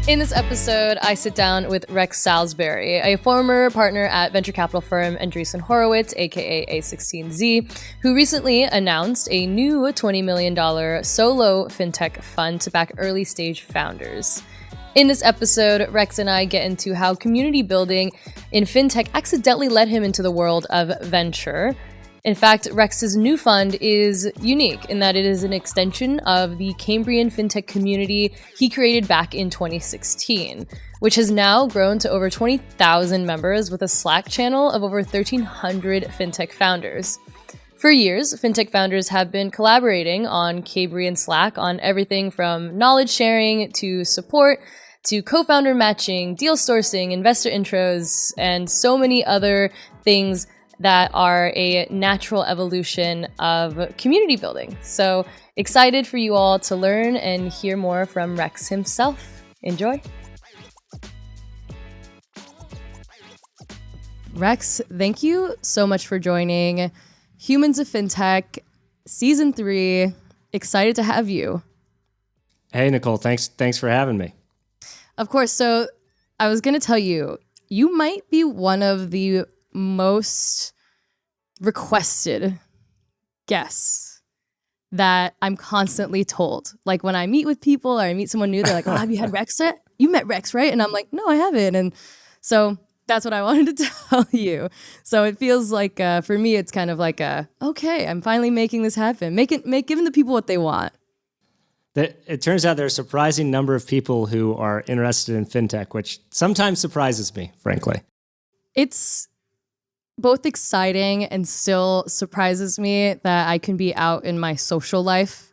In this episode, I sit down with Rex Salisbury, a former partner at venture capital firm Andreessen Horowitz, aka A16Z, who recently announced a new $20 million solo fintech fund to back early stage founders. In this episode, Rex and I get into how community building in fintech accidentally led him into the world of venture. In fact, Rex's new fund is unique in that it is an extension of the Cambrian fintech community he created back in 2016, which has now grown to over 20,000 members with a Slack channel of over 1,300 fintech founders. For years, fintech founders have been collaborating on Cambrian Slack on everything from knowledge sharing to support to co-founder matching, deal sourcing, investor intros, and so many other things that are a natural evolution of community building. So excited for you all to learn and hear more from Rex himself. Enjoy. Rex, thank you so much for joining Humans of FinTech Season 3. Excited to have you. Hey, Nicole. Thanks for having me. Of course. So I was going to tell you, you might be one of the most requested guests that I'm constantly told. Like when I meet with people or I meet someone new, they're like, oh, have you had Rex yet? You met Rex, right? And I'm like, no, I haven't. And so that's what I wanted to tell you. So it feels like, for me, it's kind of like okay, I'm finally making this happen. Giving the people what they want. It turns out there's a surprising number of people who are interested in fintech, which sometimes surprises me, frankly. It's both exciting and still surprises me that I can be out in my social life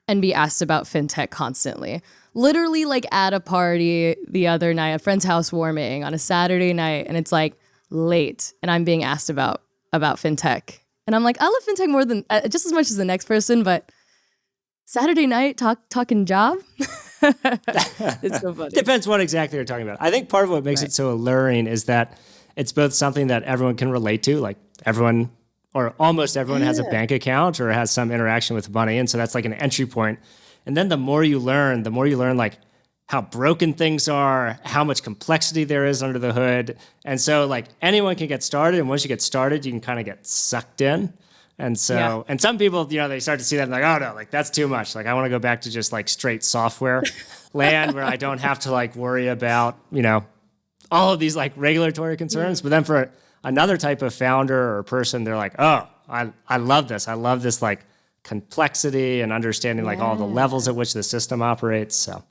and be asked about fintech constantly. Literally like at a party the other night, a friend's housewarming on a Saturday night, and it's like late and I'm being asked about fintech. And I'm like, I love fintech more than just as much as the next person, but Saturday night talking job. It's so funny. Depends what exactly you're talking about. I think part of what makes it so alluring is that it's both something that everyone can relate to, like everyone or almost everyone has a bank account or has some interaction with money. And so that's like an entry point. And then the more you learn like how broken things are, how much complexity there is under the hood. And so like anyone can get started. And once you get started, you can kind of get sucked in. And so, and some people, they start to see that and like, oh no, like that's too much. Like I want to go back to just like straight software land where I don't have to like worry about, all of these like regulatory concerns. But then for another type of founder or person, they're like, oh, I love this. I love this like complexity and understanding like all the levels at which the system operates. So.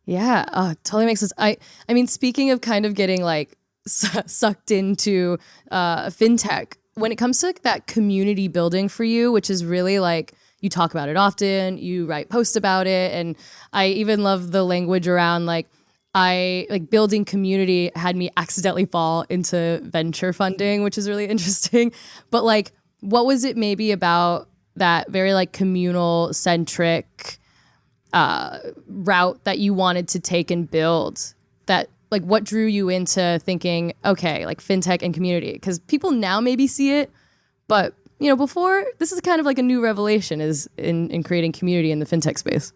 Yeah, totally makes sense. I mean, speaking of kind of getting like sucked into fintech, when it comes to that community building for you, which is really like, you talk about it often, you write posts about it. And I even love the language around like, building community had me accidentally fall into venture funding, which is really interesting. But like, what was it maybe about that very like communal centric route that you wanted to take and build? That like, what drew you into thinking, okay, like fintech and community? Because people now maybe see it, but before, this is kind of like a new revelation is in creating community in the fintech space.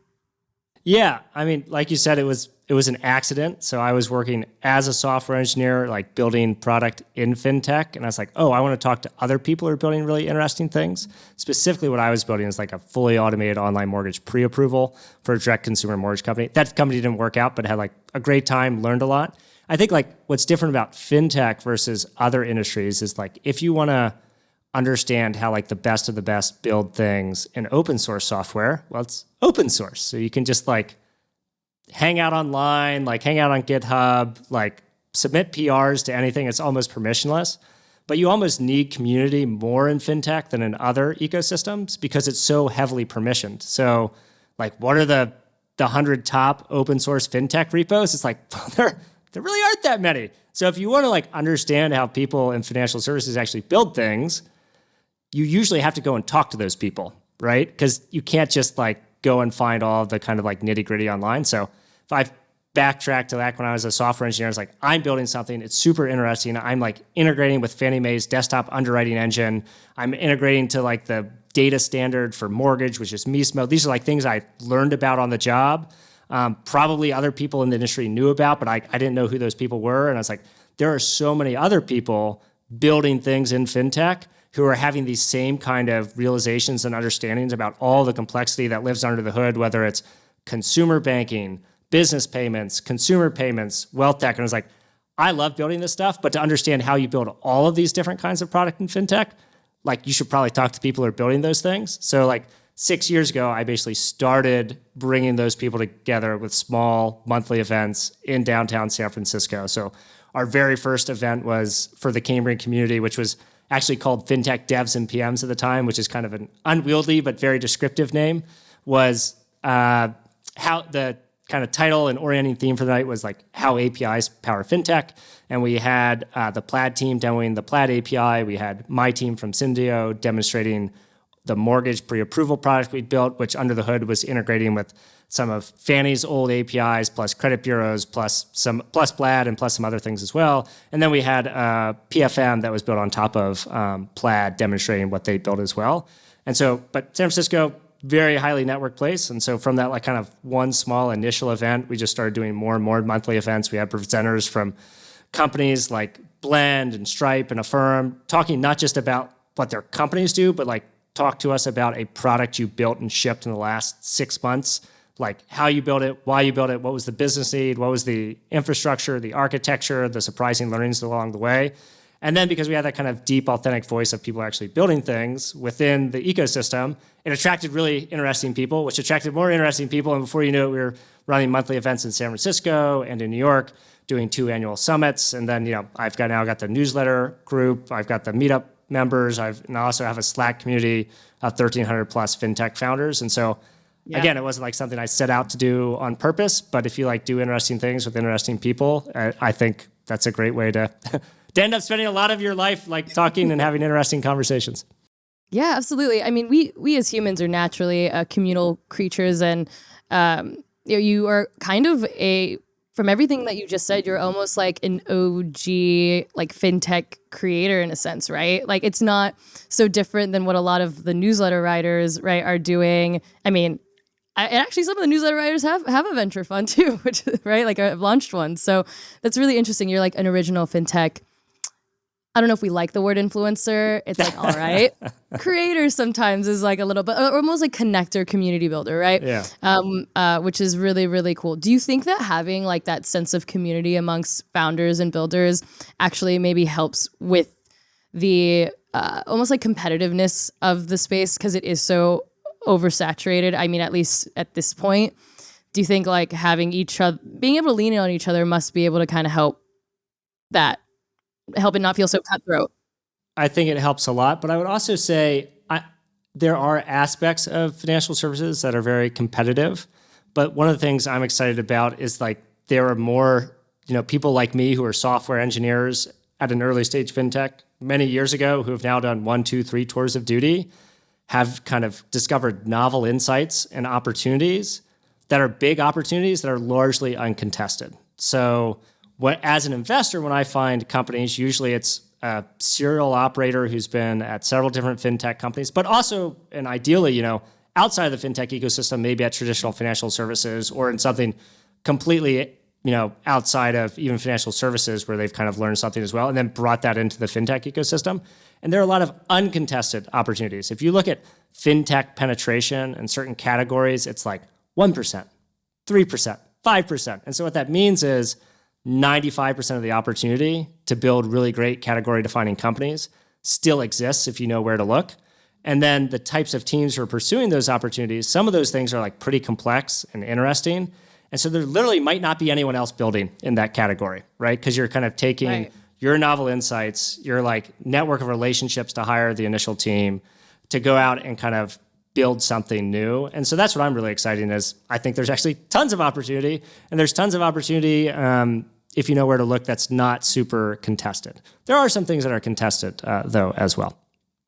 Yeah, I mean, like you said, it was an accident. So I was working as a software engineer, like building product in fintech. And I was like, oh, I want to talk to other people who are building really interesting things. Specifically, what I was building is like a fully automated online mortgage pre-approval for a direct consumer mortgage company. That company didn't work out, but had like a great time, learned a lot. I think like what's different about fintech versus other industries is like, if you want to understand how like the best of the best build things in open source software, well, it's open source. So you can just like hang out online, like hang out on GitHub, like submit PRs to anything. It's almost permissionless, but you almost need community more in fintech than in other ecosystems because it's so heavily permissioned. So like, what are the 100 top open source fintech repos? It's like, well, there really aren't that many. So if you want to like understand how people in financial services actually build things, you usually have to go and talk to those people, right? Because you can't just like go and find all of the kind of like nitty gritty online. So if I backtrack to back when I was a software engineer, I was like, I'm building something. It's super interesting. I'm like integrating with Fannie Mae's desktop underwriting engine. I'm integrating to like the data standard for mortgage, which is MISMO. These are like things I learned about on the job. probably other people in the industry knew about, but I didn't know who those people were. And I was like, there are so many other people building things in fintech who are having these same kind of realizations and understandings about all the complexity that lives under the hood, whether it's consumer banking, business payments, consumer payments, wealth tech. And I was like, I love building this stuff, but to understand how you build all of these different kinds of product in fintech, like you should probably talk to people who are building those things. So like 6 years ago, I basically started bringing those people together with small monthly events in downtown San Francisco. So our very first event was for the Cambrian community, which was actually called FinTech Devs and PMs at the time, which is kind of an unwieldy but very descriptive name, was how the kind of title and orienting theme for the night was like how APIs power fintech. And we had the Plaid team demoing the Plaid API. We had my team from Syndio demonstrating the mortgage pre-approval product we built, which under the hood was integrating with some of Fannie's old APIs, plus credit bureaus, plus Plaid, and plus some other things as well. And then we had PFM that was built on top of Plaid, demonstrating what they built as well. And so, but San Francisco, very highly networked place. And so from that like kind of one small initial event, we just started doing more and more monthly events. We had presenters from companies like Blend and Stripe and Affirm talking not just about what their companies do, but like talk to us about a product you built and shipped in the last 6 months, like how you built it, why you built it, what was the business need, what was the infrastructure, the architecture, the surprising learnings along the way. And then because we had that kind of deep, authentic voice of people actually building things within the ecosystem, it attracted really interesting people, which attracted more interesting people. And before you knew it, we were running monthly events in San Francisco and in New York, doing 2 annual summits. And then, I've now got the newsletter group, I've got the meetup members, and I also have a Slack community of 1,300 plus fintech founders. And so, again, it wasn't like something I set out to do on purpose, but if you like do interesting things with interesting people, I think that's a great way to end up spending a lot of your life like talking and having interesting conversations. Yeah, absolutely. I mean, we as humans are naturally communal creatures, and you are kind of from everything that you just said, you're almost like an OG like fintech creator in a sense, right? Like it's not so different than what a lot of the newsletter writers, right, are doing. I mean, and actually some of the newsletter writers have a venture fund too, which right, like I've launched one. So that's really interesting. You're like an original fintech. I don't know if we like the word influencer. It's like, all right. Creator sometimes is like a little bit, or almost like connector, community builder, right? Yeah. Which is really, really cool. Do you think that having like that sense of community amongst founders and builders actually maybe helps with the almost like competitiveness of the space because it is so oversaturated? I mean, at least at this point, do you think like having each other, being able to lean in on each other must be able to kind of help it not feel so cutthroat? I think it helps a lot, but I would also say there are aspects of financial services that are very competitive. But one of the things I'm excited about is like there are more, people like me who are software engineers at an early stage fintech many years ago who have now done 1, 2, 3 tours of duty, have kind of discovered novel insights and opportunities that are big opportunities that are largely uncontested. So as an investor, when I find companies, usually it's a serial operator who's been at several different fintech companies, but also, and ideally, outside of the fintech ecosystem, maybe at traditional financial services or in something completely, outside of even financial services where they've kind of learned something as well, and then brought that into the fintech ecosystem. And there are a lot of uncontested opportunities. If you look at fintech penetration in certain categories, it's like 1%, 3%, 5%. And so what that means is 95% of the opportunity to build really great category defining companies still exists if you know where to look. And then the types of teams who are pursuing those opportunities, some of those things are like pretty complex and interesting. And so there literally might not be anyone else building in that category, right? Because you're kind of taking your novel insights, your like network of relationships to hire the initial team to go out and kind of build something new. And so that's what I'm really excited in is I think there's actually tons of opportunity, and there's tons of opportunity if you know where to look that's not super contested. There are some things that are contested though as well.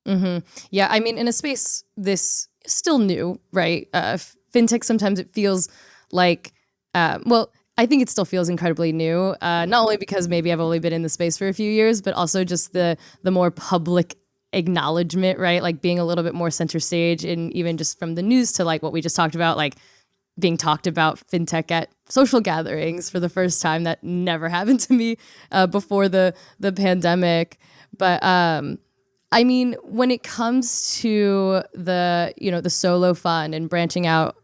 Mm-hmm. Yeah, I mean, in a space this is still new, right? Fintech, sometimes it feels like, I think it still feels incredibly new, not only because maybe I've only been in the space for a few years, but also just the more public acknowledgement, right? Like being a little bit more center stage, and even just from the news to like what we just talked about, like being talked about fintech at social gatherings for the first time. That never happened to me before the pandemic. But I mean, when it comes to the solo fund and branching out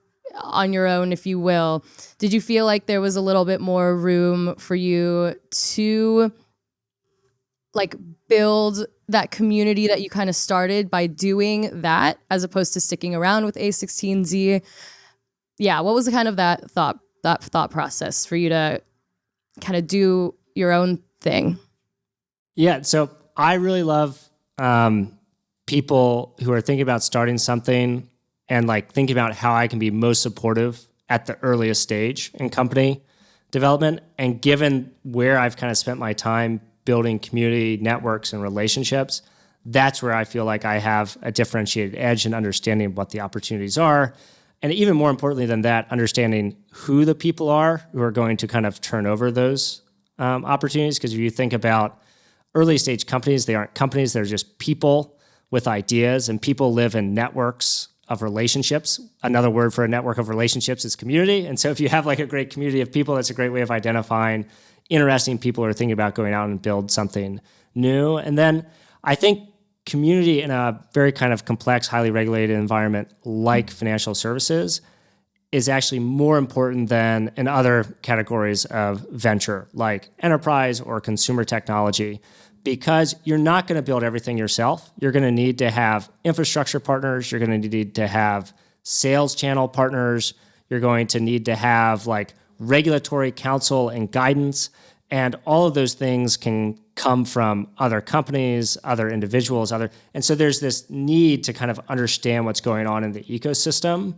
on your own, if you will, did you feel like there was a little bit more room for you to like build that community that you kind of started by doing that, as opposed to sticking around with A16Z? Yeah, what was the kind of that thought process for you to kind of do your own thing? Yeah, so I really love people who are thinking about starting something and like thinking about how I can be most supportive at the earliest stage in company development. And given where I've kind of spent my time building community networks and relationships, that's where I feel like I have a differentiated edge in understanding what the opportunities are. And even more importantly than that, understanding who the people are who are going to kind of turn over those opportunities. Because if you think about early stage companies, they aren't companies, they're just people with ideas, and people live in networks of relationships. Another word for a network of relationships is community. And so if you have like a great community of people, that's a great way of identifying interesting people who are thinking about going out and build something new. And then I think community in a very kind of complex, highly regulated environment like financial services is actually more important than in other categories of venture, like enterprise or consumer technology, because you're not going to build everything yourself. You're going to need to have infrastructure partners. You're going to need to have sales channel partners. You're going to need to have like regulatory counsel and guidance. And all of those things can come from other companies, other individuals, and so there's this need to kind of understand what's going on in the ecosystem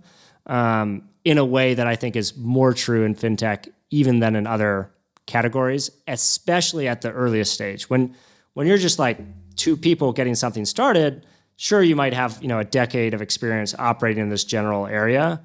in a way that I think is more true in fintech even than in other categories, especially at the earliest stage. When you're just like two people getting something started, sure, you might have a decade of experience operating in this general area,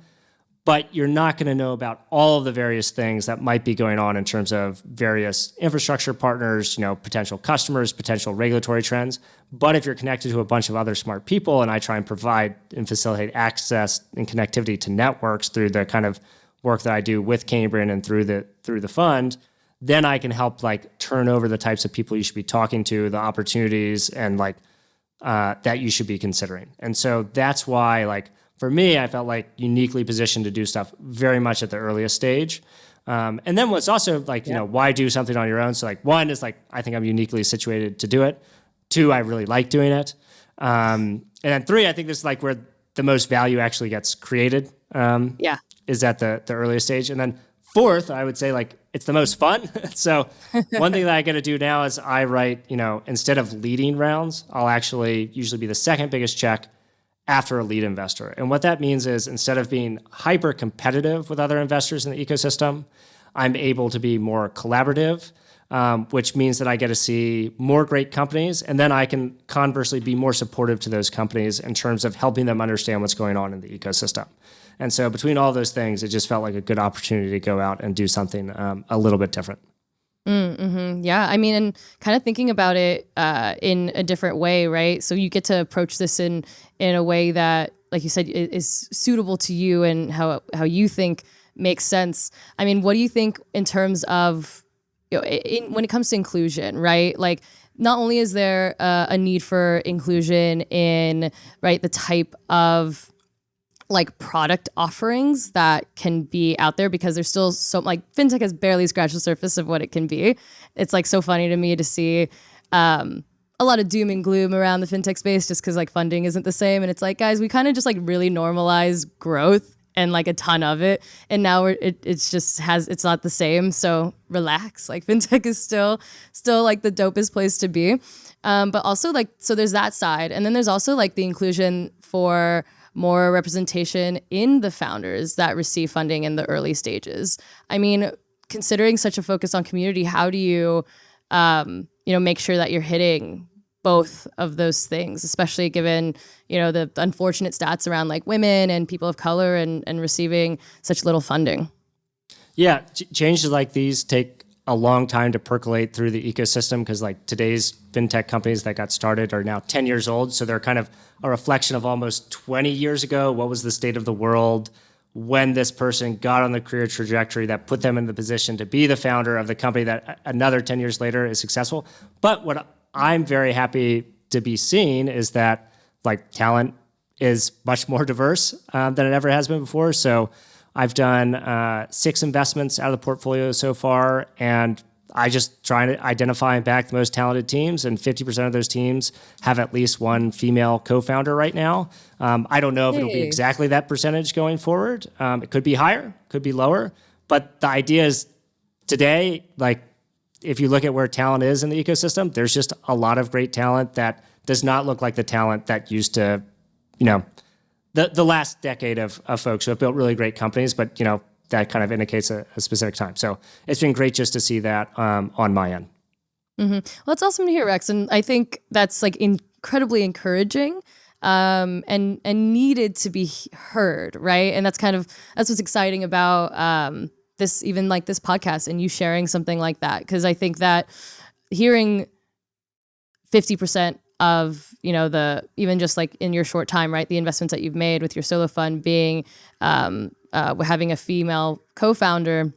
but you're not going to know about all of the various things that might be going on in terms of various infrastructure partners, potential customers, potential regulatory trends. But if you're connected to a bunch of other smart people, and I try and provide and facilitate access and connectivity to networks through the kind of work that I do with Cambrian and through the fund, then I can help like turn over the types of people you should be talking to, the opportunities, and like that you should be considering. And so that's why, like, for me, I felt like uniquely positioned to do stuff very much at the earliest stage. And then what's also like, why do something on your own? So like, one is like, I think I'm uniquely situated to do it. Two, I really like doing it. And then three, I think this is like where the most value actually gets created. Is at the earliest stage. And then fourth, I would say like, it's the most fun. So one thing that I get to do now is I write, instead of leading rounds, I'll actually usually be the second biggest check after a lead investor. And what that means is instead of being hyper competitive with other investors in the ecosystem, I'm able to be more collaborative, which means that I get to see more great companies, and then I can conversely be more supportive to those companies in terms of helping them understand what's going on in the ecosystem. And so between all those things, it just felt like a good opportunity to go out and do something a little bit different. Mm-hmm. Yeah, I mean, and kind of thinking about it in a different way, right? So you get to approach this in a way that, like you said, is suitable to you and how you think makes sense. I mean, what do you think in terms of when it comes to inclusion, right? Like, not only is there a need for inclusion in the type of like product offerings that can be out there, because there's still so like fintech has barely scratched the surface of what it can be. It's like so funny to me to see a lot of doom and gloom around the fintech space just because like funding isn't the same. And it's like, guys, we kind of just like really normalize growth and like a ton of it. And now it's not the same. So relax, like fintech is still like the dopest place to be. But also like, so there's that side. And then there's also like the inclusion for more representation in the founders that receive funding in the early stages. I mean, considering such a focus on community, how do you, make sure that you're hitting both of those things, especially given, the unfortunate stats around like women and people of color and receiving such little funding? Yeah, changes like these take a long time to percolate through the ecosystem, because like today's fintech companies that got started are now 10 years old. So they're kind of a reflection of almost 20 years ago. What was the state of the world? when this person got on the career trajectory that put them in the position to be the founder of the company that another 10 years later is successful. But what I'm very happy to be seeing is that like talent is much more diverse than it ever has been before. So I've done 6 investments out of the portfolio so far, and I just try to identify and back the most talented teams, and 50% of those teams have at least one female co-founder right now. I don't know if it'll be exactly that percentage going forward. It could be higher, could be lower, but the idea is today, like if you look at where talent is in the ecosystem, there's just a lot of great talent that does not look like the talent that used to, the last decade of folks who have built really great companies, but that kind of indicates a specific time. So it's been great just to see that on my end. Mm-hmm. Well, that's awesome to hear, Rex. And I think that's like incredibly encouraging and needed to be heard, right? And that's what's exciting about this podcast and you sharing something like that. Because I think that hearing 50% of even just like in your short time, right, the investments that you've made with your solo fund being having a female co-founder,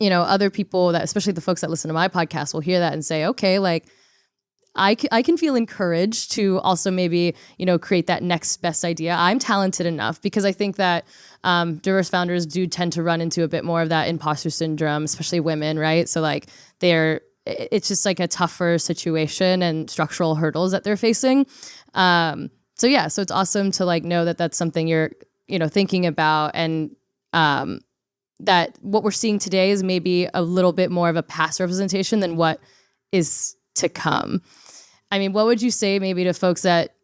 other people that, especially the folks that listen to my podcast, will hear that and say, okay, like I can feel encouraged to also maybe create that next best idea. I'm talented enough, because I think that diverse founders do tend to run into a bit more of that imposter syndrome, especially women, right? So like it's just like a tougher situation and structural hurdles that they're facing. So it's awesome to like know that that's something you're, thinking about, and that what we're seeing today is maybe a little bit more of a past representation than what is to come. I mean, what would you say maybe to folks that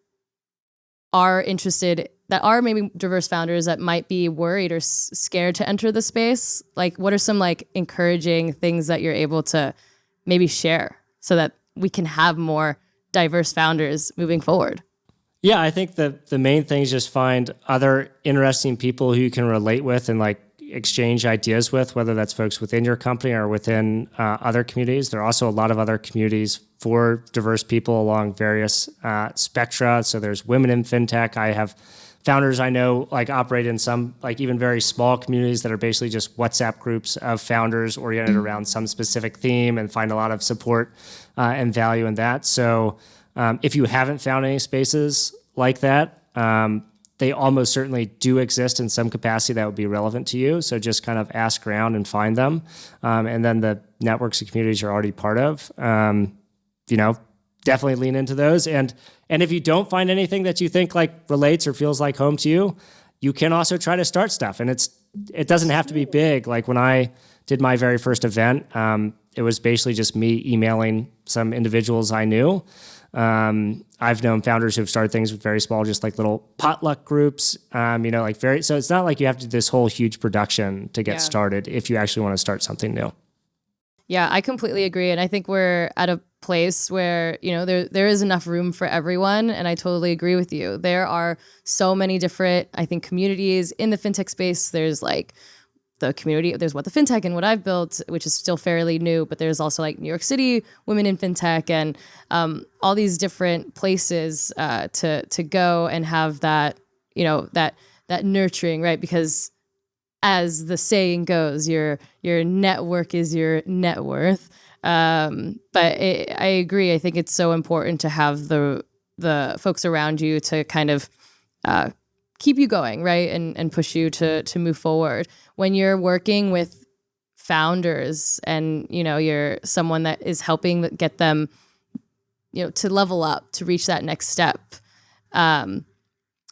are interested, that are maybe diverse founders that might be worried or scared to enter the space? Like, what are some like encouraging things that you're able to maybe share so that we can have more diverse founders moving forward? Yeah, I think the main thing is just find other interesting people who you can relate with and like exchange ideas with, whether that's folks within your company or within other communities. There are also a lot of other communities for diverse people along various spectra. So there's women in fintech. I have founders I know like operate in some like even very small communities that are basically just WhatsApp groups of founders oriented around some specific theme, and find a lot of support and value in that. So if you haven't found any spaces like that, they almost certainly do exist in some capacity that would be relevant to you. So just kind of ask around and find them. And then the networks and communities you're already part of, definitely lean into those. And if you don't find anything that you think like relates or feels like home to you, you can also try to start stuff. And it doesn't have to be big. Like when I did my very first event, it was basically just me emailing some individuals I knew. I've known founders who've started things with very small, just like little potluck groups, so it's not like you have to do this whole huge production to get started if you actually want to start something new. Yeah, I completely agree. And I think we're at a place where, there is enough room for everyone. And I totally agree with you. There are so many different, I think, communities in the fintech space. There's like the community, there's What the Fintech and what I've built, which is still fairly new, but there's also like New York City Women in Fintech, and all these different places to go and have that, that nurturing, right? Because as the saying goes, your network is your net worth. I agree. I think it's so important to have the folks around you to kind of keep you going, right? And push you to move forward. When you're working with founders and, you're someone that is helping get them, to level up, to reach that next step.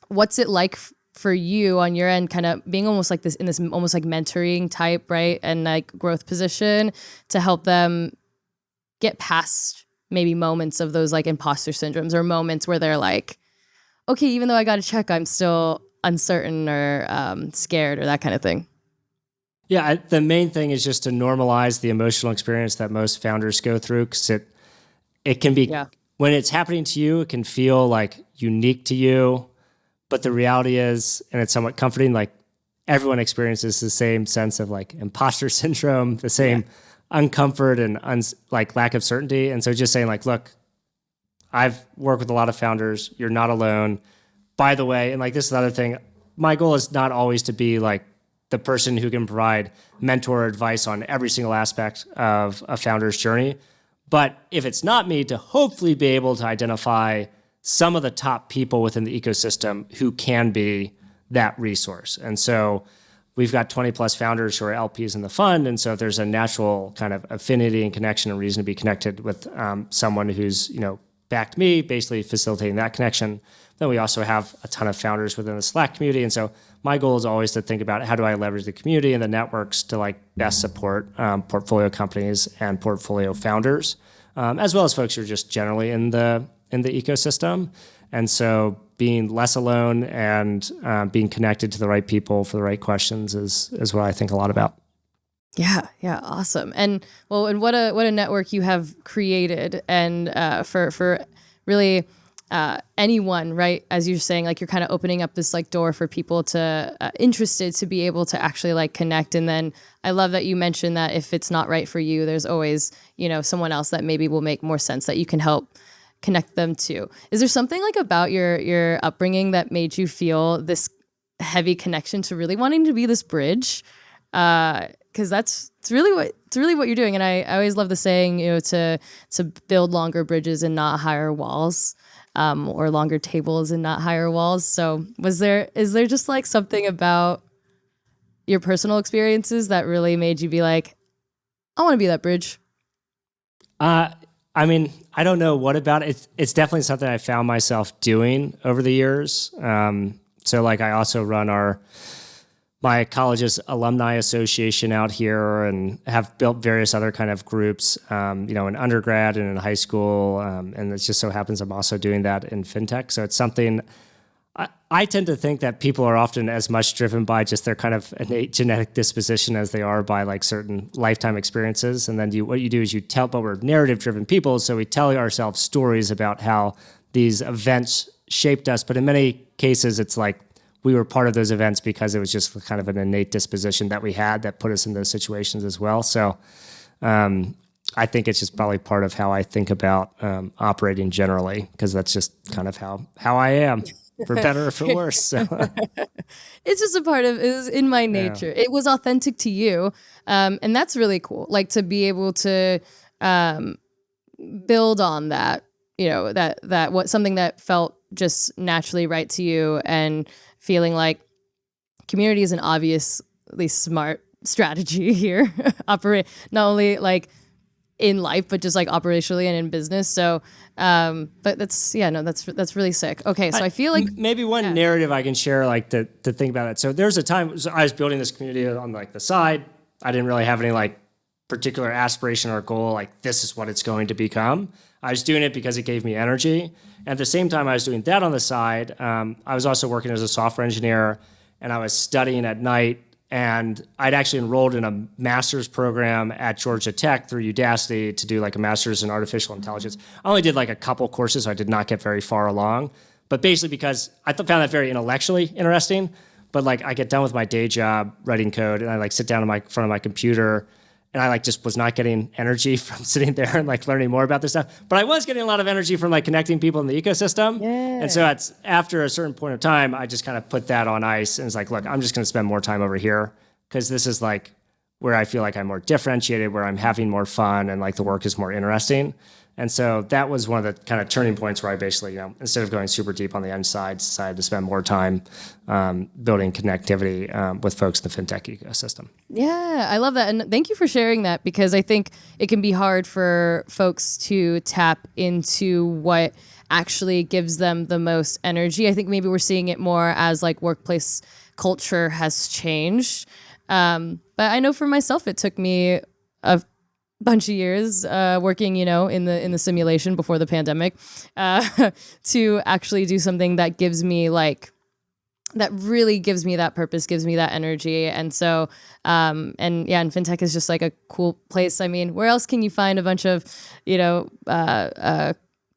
What's it like for you on your end, kind of being almost like this, in this almost like mentoring type, right? And like growth position to help them get past maybe moments of those like imposter syndromes, or moments where they're like, okay, even though I got a check, I'm still uncertain or scared, or that kind of thing. Yeah, the main thing is just to normalize the emotional experience that most founders go through, because it can be, when it's happening to you, it can feel like unique to you. But the reality is, and it's somewhat comforting, like everyone experiences the same sense of like imposter syndrome, the same uncomfort and like lack of certainty. And so just saying like, look, I've worked with a lot of founders. You're not alone. By the way, and like this is the other thing, my goal is not always to be like the person who can provide mentor advice on every single aspect of a founder's journey. But if it's not me, to hopefully be able to identify some of the top people within the ecosystem who can be that resource. And so we've got 20 plus founders who are LPs in the fund. And so if there's a natural kind of affinity and connection and reason to be connected with someone who's, backed me, basically facilitating that connection. Then we also have a ton of founders within the Slack community. And so my goal is always to think about how do I leverage the community and the networks to best support portfolio companies and portfolio founders, as well as folks who are just generally in the ecosystem. And so being less alone and being connected to the right people for the right questions is what I think a lot about. Yeah, awesome. And what a network you have created, and for really anyone, right? As you're saying, you're kind of opening up this door for people to interested to be able to actually connect. And then I love that you mentioned that if it's not right for you, there's always someone else that maybe will make more sense that you can help connect them to. Is there something about your upbringing that made you feel this heavy connection to really wanting to be this bridge? Because it's really what you're doing. And I always love the saying, to build longer bridges and not higher walls, or longer tables and not higher walls. So is there just something about your personal experiences that really made you be I want to be that bridge? I don't know what about it. It's definitely something I found myself doing over the years. So I also run my college's alumni association out here, and have built various other kind of groups, in undergrad and in high school. And it just so happens I'm also doing that in FinTech. So it's something I tend to think that people are often as much driven by just their kind of innate genetic disposition as they are by certain lifetime experiences. And then what you do is but we're narrative driven people. So we tell ourselves stories about how these events shaped us. But in many cases, it's we were part of those events because it was just kind of an innate disposition that we had that put us in those situations as well. So I think it's just probably part of how I think about operating generally, because that's just kind of how I am, for better or for worse. So. It's just a part of it was in my nature. Yeah. It was authentic to you. And that's really cool. To be able to build on that, something that felt just naturally right to you, and feeling community is an obviously smart strategy here. Operate not only in life, but just operationally and in business. So, but that's really sick. Okay. So I feel maybe one narrative I can share, to think about it. So there's a time I was building this community on the side. I didn't really have any particular aspiration or goal. This is what it's going to become. I was doing it because it gave me energy. At the same time I was doing that on the side, I was also working as a software engineer, and I was studying at night. And I'd actually enrolled in a master's program at Georgia Tech through Udacity to do a master's in artificial intelligence. I only did a couple courses, so I did not get very far along. But basically because I found that very intellectually interesting. But I get done with my day job writing code, and I sit down in front of my computer, and I just was not getting energy from sitting there and learning more about this stuff. But I was getting a lot of energy from connecting people in the ecosystem. Yeah. And so after a certain point of time, I just kind of put that on ice, and it's look, I'm just going to spend more time over here, because this is where I feel I'm more differentiated, where I'm having more fun, and the work is more interesting. And so that was one of the kind of turning points where I basically, instead of going super deep on the end side, decided to spend more time building connectivity with folks in the fintech ecosystem. Yeah, I love that. And thank you for sharing that, because I think it can be hard for folks to tap into what actually gives them the most energy. I think maybe we're seeing it more as workplace culture has changed. But I know for myself, it took me a bunch of years working, in the simulation before the pandemic, to actually do something that gives me that really gives me that purpose, gives me that energy. And so, and FinTech is just a cool place. I mean, where else can you find a bunch of,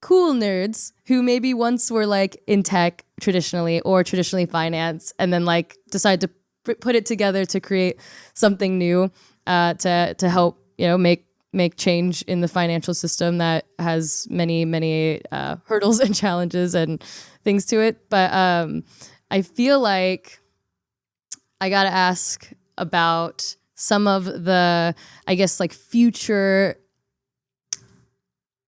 cool nerds who maybe once were in tech traditionally, or traditionally finance, and then decide to put it together to create something new, to help, make change in the financial system that has many hurdles and challenges and things to it. But I feel I gotta ask about some of the, I guess, like future,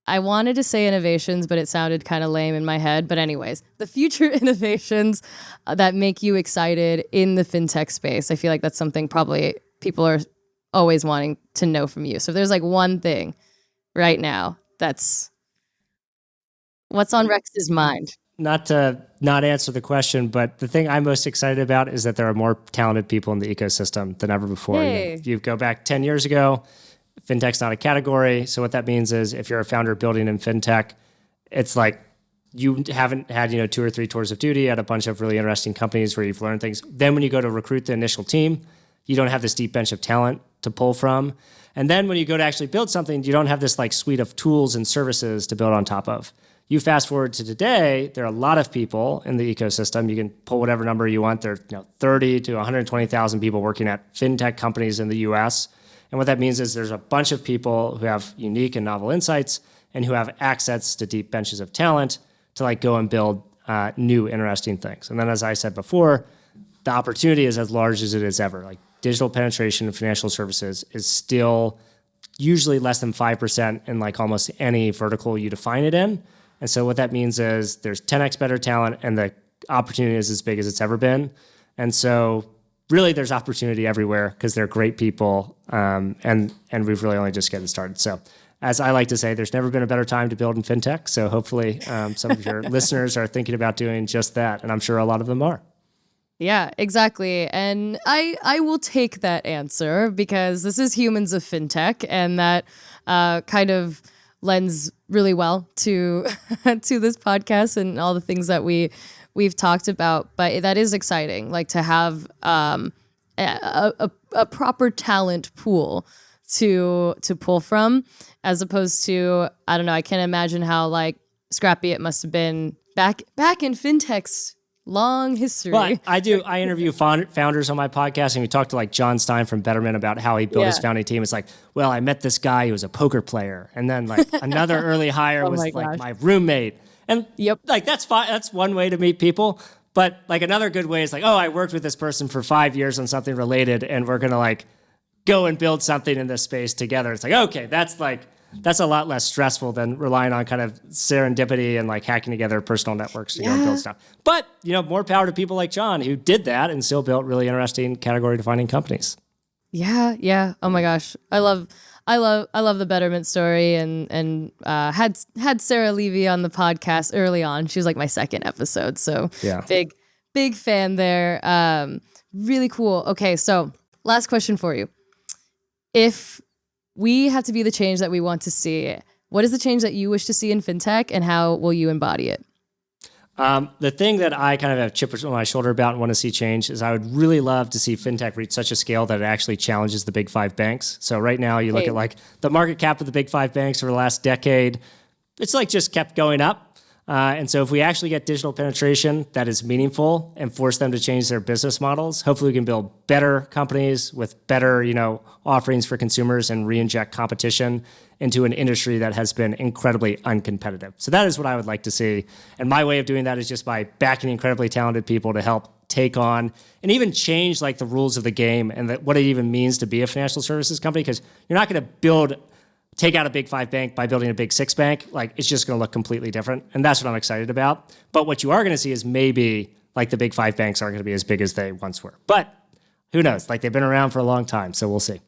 I wanted to say innovations, but it sounded kind of lame in my head. But anyways, the future innovations that make you excited in the fintech space. I feel like that's something probably people are always wanting to know from you. So if there's like one thing right now that's what's on Rex's mind. Not to not answer the question, but the thing I'm most excited about is that there are more talented people in the ecosystem than ever before. Hey. You go back 10 years ago, fintech's not a category. So what that means is if you're a founder building in fintech, it's like you haven't had, 2 or 3 tours of duty at a bunch of really interesting companies where you've learned things. Then when you go to recruit the initial team, you don't have this deep bench of talent to pull from. And then when you go to actually build something, you don't have this like suite of tools and services to build on top of. You fast forward to today, there are a lot of people in the ecosystem. You can pull whatever number you want. There are 30 to 120,000 people working at fintech companies in the US. And what that means is there's a bunch of people who have unique and novel insights and who have access to deep benches of talent to like go and build new interesting things. And then as I said before, the opportunity is as large as it is ever. Like digital penetration in financial services is still usually less than 5% in like almost any vertical you define it in. And so what that means is there's 10x better talent and the opportunity is as big as it's ever been. And so really there's opportunity everywhere because they're great people and we've really only just getting started. So as I like to say, there's never been a better time to build in fintech. So hopefully some of your listeners are thinking about doing just that. And I'm sure a lot of them are. Yeah, exactly. And I will take that answer because this is Humans of FinTech, and that kind of lends really well to to this podcast and all the things that we've talked about. But that is exciting, like to have a proper talent pool to pull from, as opposed to, I don't know, I can't imagine how like scrappy it must have been back in FinTech's long history. Well, I interview founders on my podcast, and we talked to like John Stein from Betterment about how he built his founding team. It's like, well, I met this guy who was a poker player, and then like another early hire was like my roommate, and like that's fine. That's one way to meet people. But like another good way is like, oh, I worked with this person for 5 years on something related, and we're gonna like go and build something in this space together. It's like, okay, that's a lot less stressful than relying on kind of serendipity and like hacking together personal networks to go and build stuff. But, more power to people like John who did that and still built really interesting category defining companies. Yeah. Oh my gosh. I love the Betterment story and had Sarah Levy on the podcast early on. She was like my second episode. So big fan there. Really cool. Okay. So last question for you. If we have to be the change that we want to see, what is the change that you wish to see in fintech, and how will you embody it? The thing that I kind of have chips on my shoulder about and want to see change is I would really love to see fintech reach such a scale that it actually challenges the big 5 banks. So right now you look at like the market cap of the big 5 banks over the last decade, it's like just kept going up. And so if we actually get digital penetration that is meaningful and force them to change their business models, hopefully we can build better companies with better, offerings for consumers and re-inject competition into an industry that has been incredibly uncompetitive. So that is what I would like to see. And my way of doing that is just by backing incredibly talented people to help take on and even change like the rules of the game and what it even means to be a financial services company, because you're not going to take out a big 5 bank by building a big 6 bank. Like it's just going to look completely different. And that's what I'm excited about. But what you are going to see is maybe like the big 5 banks aren't going to be as big as they once were. But who knows? Like they've been around for a long time. So we'll see.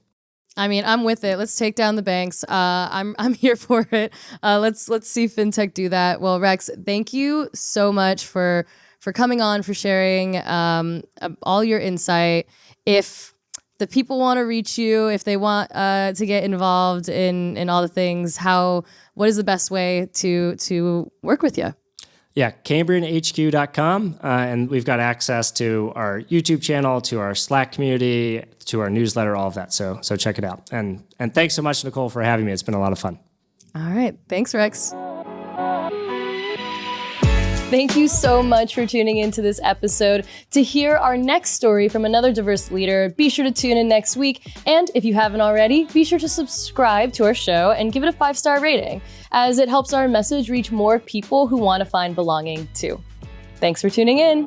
I mean, I'm with it. Let's take down the banks. I'm here for it. Let's see fintech do that. Well, Rex, thank you so much for coming on, for sharing all your insight. If the people want to reach you, if they want to get involved in all the things, what is the best way to work with you? Yeah, CambrianHQ.com. And we've got access to our YouTube channel, to our Slack community, to our newsletter, all of that. So check it out. And thanks so much, Nicole, for having me. It's been a lot of fun. All right. Thanks, Rex. Thank you so much for tuning into this episode. To hear our next story from another diverse leader, be sure to tune in next week. And if you haven't already, be sure to subscribe to our show and give it a 5-star rating, as it helps our message reach more people who want to find belonging too. Thanks for tuning in.